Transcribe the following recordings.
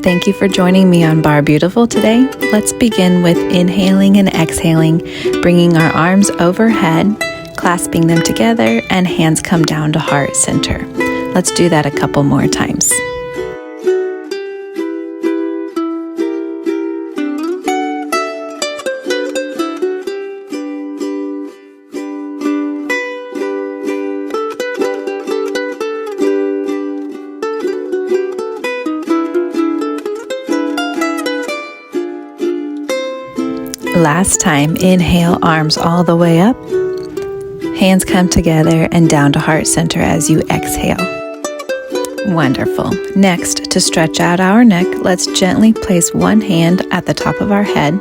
Thank you for joining me on Barre Beautiful today. Let's begin with inhaling and exhaling, bringing our arms overhead, clasping them together, and hands come down to heart center. Let's do that a couple more times. Last time, inhale, arms all the way up. Hands come together and down to heart center as you exhale. Wonderful. Next, to stretch out our neck, let's gently place one hand at the top of our head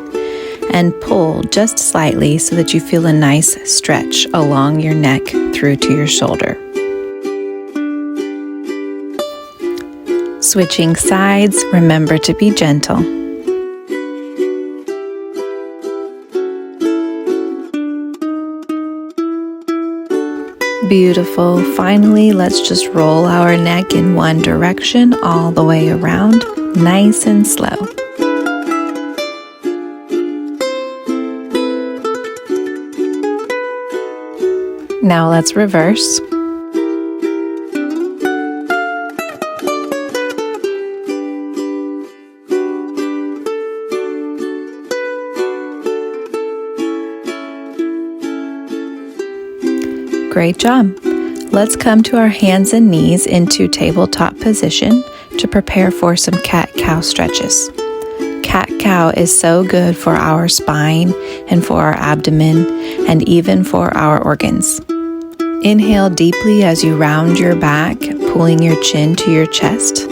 and pull just slightly so that you feel a nice stretch along your neck through to your shoulder. Switching sides, remember to be gentle. Beautiful. Finally, let's just roll our neck in one direction all the way around, nice and slow. Now let's reverse. Great job. Let's come to our hands and knees into tabletop position to prepare for some cat-cow stretches. Cat-cow is so good for our spine and for our abdomen and even for our organs. Inhale deeply as you round your back, pulling your chin to your chest,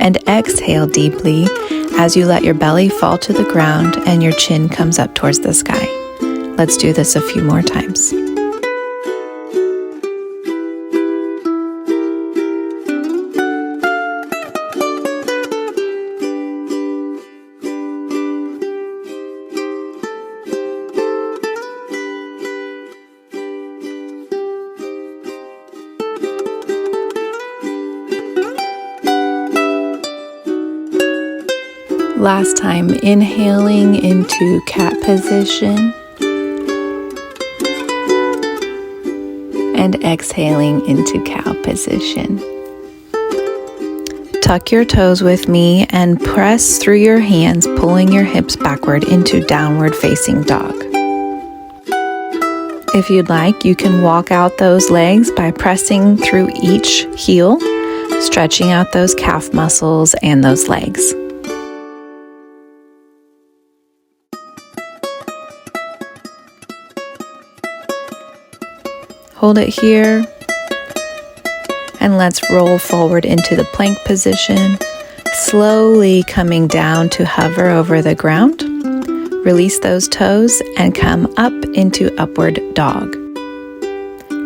and exhale deeply as you let your belly fall to the ground and your chin comes up towards the sky. Let's do this a few more times. Last time, inhaling into cat position and exhaling into cow position. Tuck your toes with me and press through your hands, pulling your hips backward into downward facing dog. If you'd like, you can walk out those legs by pressing through each heel, stretching out those calf muscles and those legs. Hold it here, and let's roll forward into the plank position, slowly coming down to hover over the ground. Release those toes and come up into upward dog.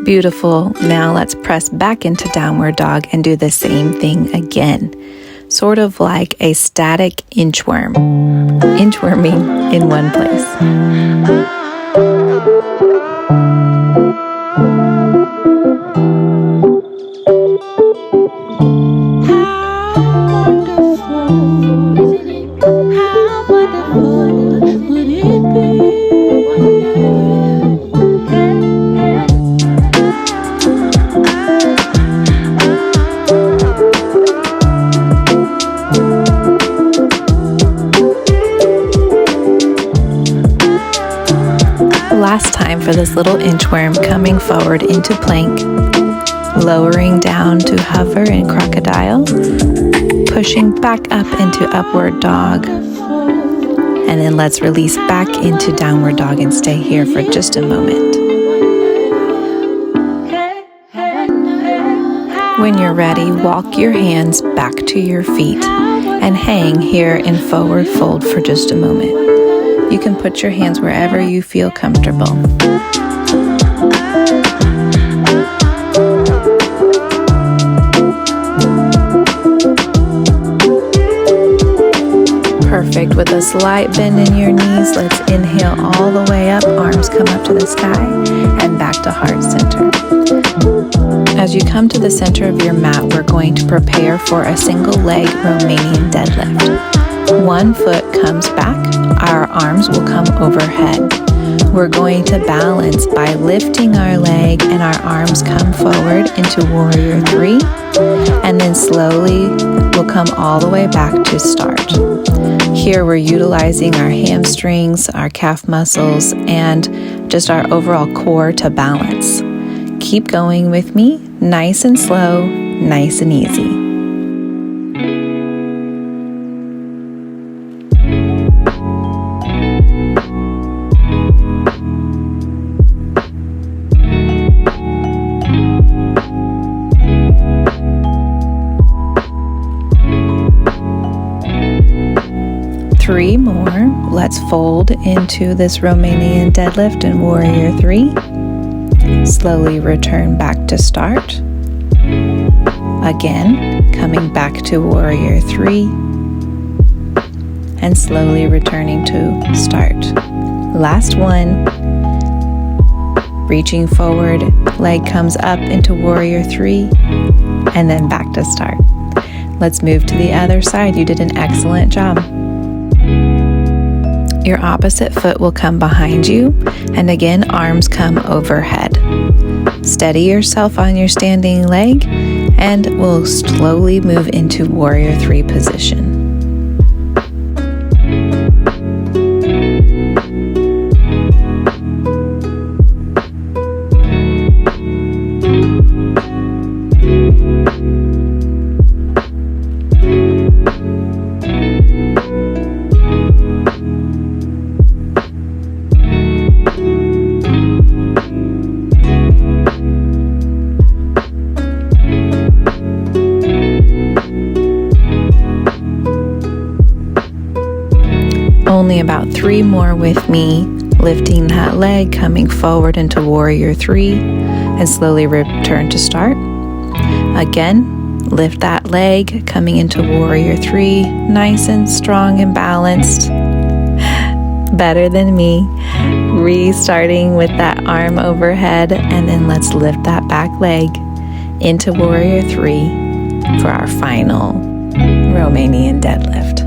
Beautiful. Now let's press back into downward dog and do the same thing again, sort of like a static inchworm, inchworming in one place. Last time for this little inchworm, coming forward into plank, lowering down to hover in crocodile, pushing back up into upward dog, and then let's release back into downward dog and stay here for just a moment. When you're ready, walk your hands back to your feet and hang here in forward fold for just a moment. You can put your hands wherever you feel comfortable. Perfect. With a slight bend in your knees, let's inhale all the way up, arms come up to the sky, and back to heart center. As you come to the center of your mat, we're going to prepare for a single leg Romanian deadlift. One foot comes back, our arms will come overhead. We're going to balance by lifting our leg and our arms come forward into Warrior 3, and then slowly we'll come all the way back to start. Here we're utilizing our hamstrings, our calf muscles, and just our overall core to balance. Keep going with me, nice and slow, nice and easy. Three more. Let's fold into this Romanian deadlift in Warrior 3. Slowly return back to start. Again, coming back to Warrior 3. And slowly returning to start. Last one. Reaching forward, leg comes up into Warrior 3. And then back to start. Let's move to the other side. You did an excellent job. Your opposite foot will come behind you, and again, arms come overhead. Steady yourself on your standing leg, and we'll slowly move into Warrior 3 position. Only about 3 more with me, lifting that leg, coming forward into Warrior 3, and slowly return to start. Again, lift that leg, coming into Warrior 3, nice and strong and balanced. Better than me. Restarting with that arm overhead, and then let's lift that back leg into Warrior 3 for our final Romanian deadlift.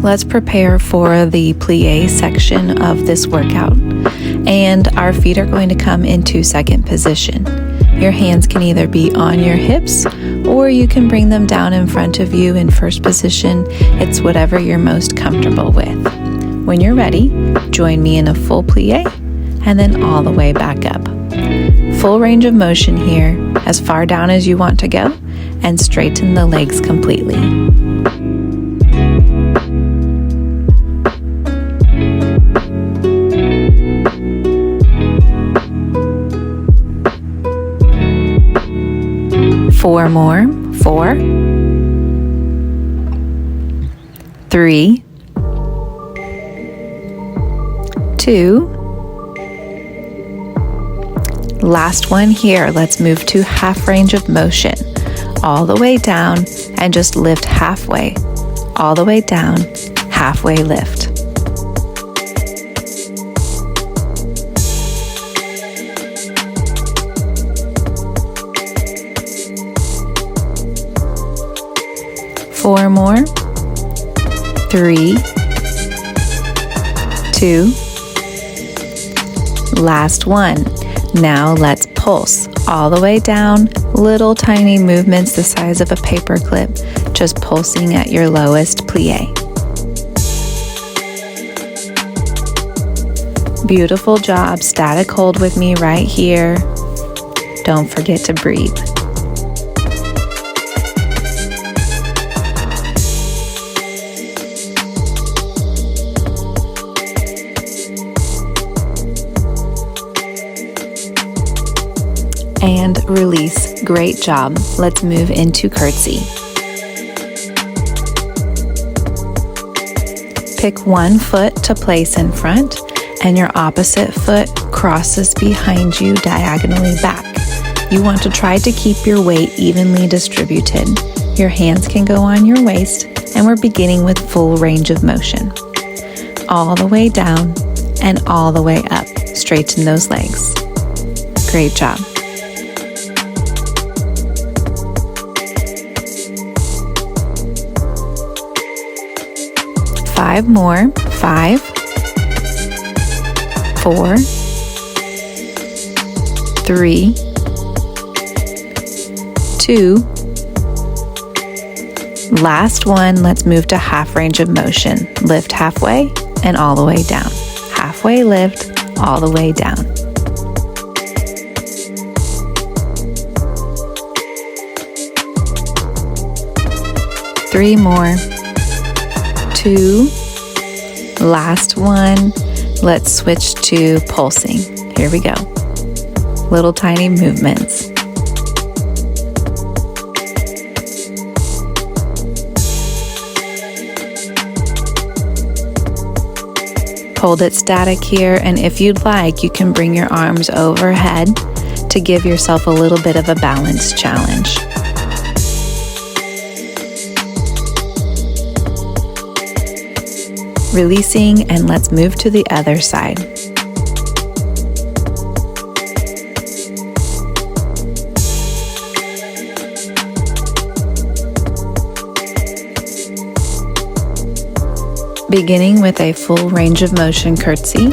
Let's prepare for the plie section of this workout, and our feet are going to come into second position. Your hands can either be on your hips or you can bring them down in front of you in first position. It's whatever you're most comfortable with. When you're ready, join me in a full plie and then all the way back up. Full range of motion here, as far down as you want to go, and straighten the legs completely. Four more. 4, 3, 2. Last one here. Let's move to half range of motion. All the way down and just lift halfway. All the way down, halfway lift. Four more. 3, 2. Last one. Now let's pulse all the way down, little tiny movements the size of a paper clip, just pulsing at your lowest plie. Beautiful job. Static hold with me right here. Don't forget to breathe. And release. Great job. Let's move into curtsy. Pick one foot to place in front, and your opposite foot crosses behind you diagonally back. You want to try to keep your weight evenly distributed. Your hands can go on your waist, and we're beginning with full range of motion. All the way down and all the way up. Straighten those legs. Great job. 5 more. 5, 4, 3, 2. Last one, let's move to half range of motion. Lift halfway and all the way down. Halfway lift, all the way down. Three more. 2. Last one. Let's switch to pulsing. Here we go. Little tiny movements. Hold it static here, and if you'd like, you can bring your arms overhead to give yourself a little bit of a balance challenge. Releasing, and let's move to the other side. Beginning with a full range of motion curtsy,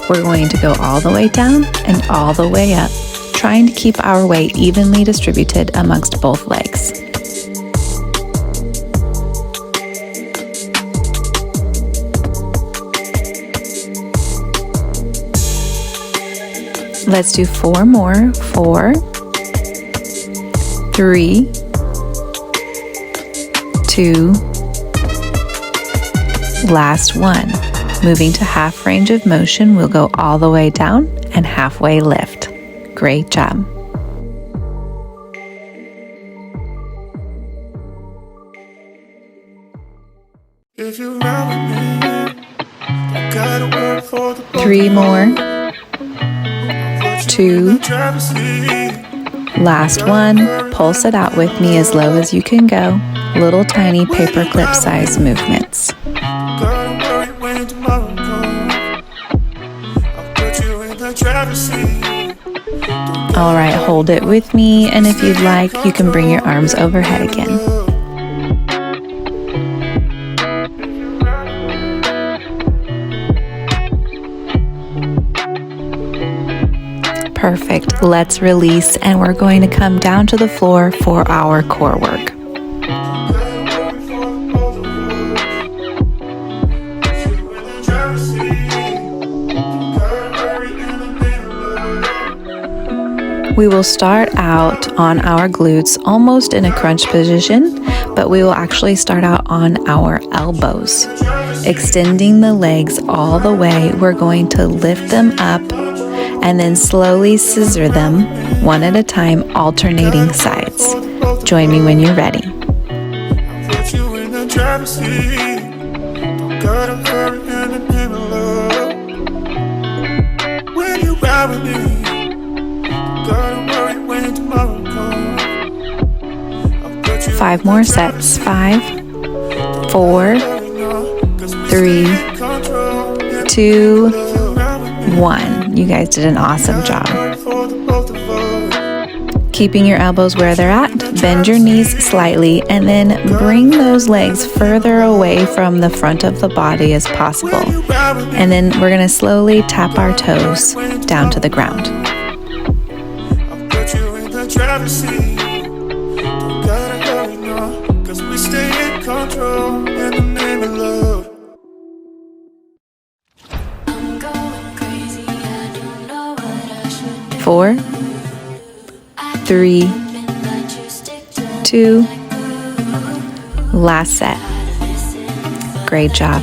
we're going to go all the way down and all the way up, trying to keep our weight evenly distributed amongst both legs. Let's do 4 more. 4, 3, 2, last one. Moving to half range of motion, we'll go all the way down and halfway lift. Great job. If you run with me, I gotta work for the 3 more. 2. Last one. Pulse it out with me as low as you can go. Little tiny paperclip size movements. All right, hold it with me, and if you'd like, you can bring your arms overhead again. Perfect. Let's release, and we're going to come down to the floor for our core work. We will start out on our glutes almost in a crunch position, but we will actually start out on our elbows. Extending the legs all the way, we're going to lift them up and then slowly scissor them one at a time, alternating sides. Join me when you're ready. Five more sets. 5, 4, 3, 2, 1. You guys did an awesome job. Keeping your elbows where they're at, bend your knees slightly, and then bring those legs further away from the front of the body as possible. And then we're going to slowly tap our toes down to the ground. Four, 3, 2, last set. Great job.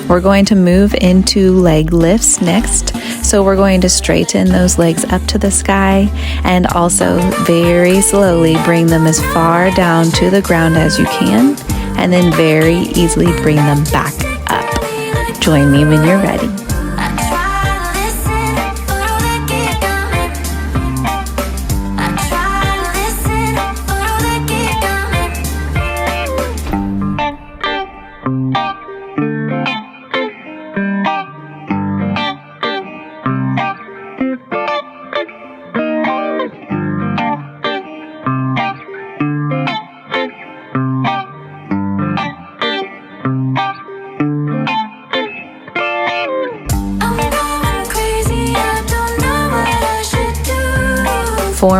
We're going to move into leg lifts next. So we're going to straighten those legs up to the sky and also very slowly bring them as far down to the ground as you can, and then very easily bring them back up. Join me when you're ready.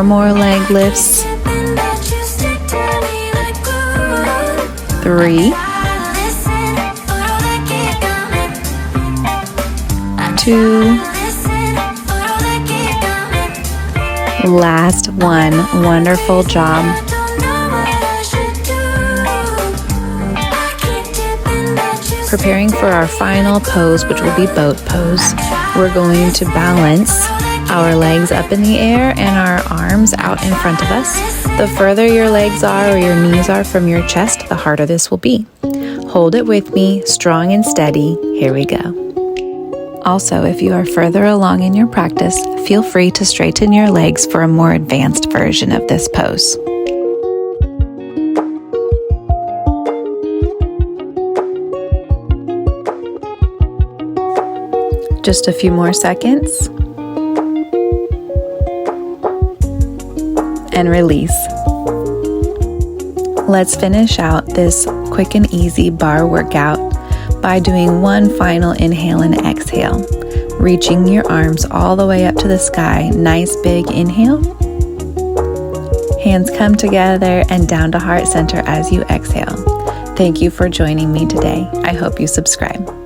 4 more leg lifts. 3, 2, last one. Wonderful job. Preparing for our final pose, which will be boat pose. We're going to balance our legs up in the air and our arms out in front of us. The further your legs are or your knees are from your chest, the harder this will be. Hold it with me, strong and steady. Here we go. Also, if you are further along in your practice, feel free to straighten your legs for a more advanced version of this pose. Just a few more seconds. And release. Let's finish out this quick and easy bar workout by doing one final inhale and exhale. Reaching your arms all the way up to the sky. Nice big inhale. Hands come together and down to heart center as you exhale. Thank you for joining me today. I hope you subscribe.